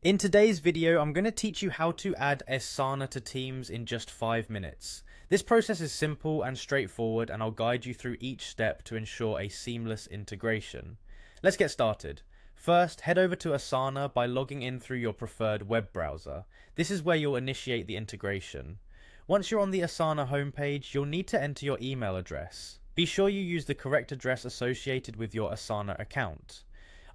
In today's video, I'm going to teach you how to add Asana to Teams in just 5 minutes. This process is simple and straightforward, and I'll guide you through each step to ensure a seamless integration. Let's get started. First, head over to Asana by logging in through your preferred web browser. This is where you'll initiate the integration. Once you're on the Asana homepage, you'll need to enter your email address. Be sure you use the correct address associated with your Asana account.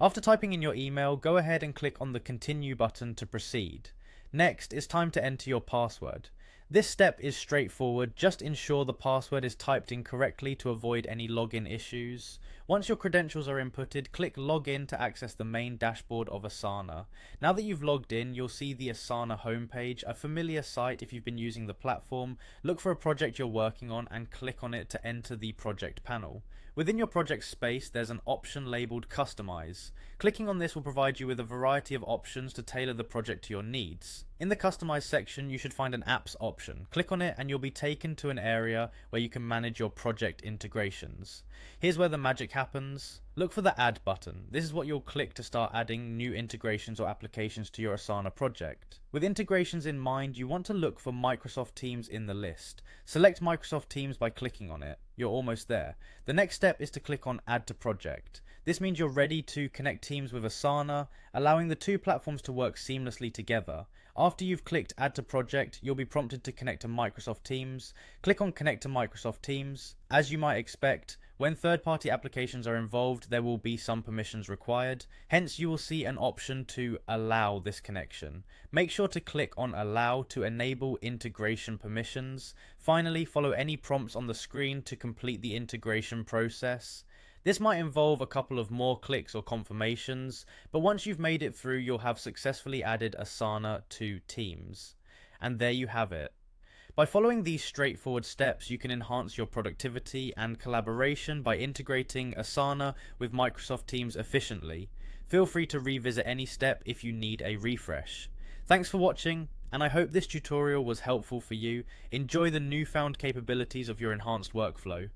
After typing in your email, go ahead and click on the Continue button to proceed. Next, it's time to enter your password. This step is straightforward, just ensure the password is typed in correctly to avoid any login issues. Once your credentials are inputted, click Login to access the main dashboard of Asana. Now that you've logged in, you'll see the Asana homepage, a familiar site if you've been using the platform. Look for a project you're working on and click on it to enter the project panel. Within your project space, there's an option labeled Customize. Clicking on this will provide you with a variety of options to tailor the project to your needs. In the Customize section, you should find an Apps option. Click on it and you'll be taken to an area where you can manage your project integrations. Here's where the magic happens. Look for the Add button. This is what you'll click to start adding new integrations or applications to your Asana project. With integrations in mind, you want to look for Microsoft Teams in the list. Select Microsoft Teams by clicking on it. You're almost there. The next step is to click on Add to Project. This means you're ready to connect Teams with Asana, allowing the two platforms to work seamlessly together. After you've clicked Add to Project, you'll be prompted to connect to Microsoft Teams. Click on Connect to Microsoft Teams. As you might expect, when third-party applications are involved, there will be some permissions required. Hence, you will see an option to allow this connection. Make sure to click on Allow to enable integration permissions. Finally, follow any prompts on the screen to complete the integration process. This might involve a couple of more clicks or confirmations, but once you've made it through, you'll have successfully added Asana to Teams. And there you have it. By following these straightforward steps, you can enhance your productivity and collaboration by integrating Asana with Microsoft Teams efficiently. Feel free to revisit any step if you need a refresh. Thanks for watching, and I hope this tutorial was helpful for you. Enjoy the newfound capabilities of your enhanced workflow.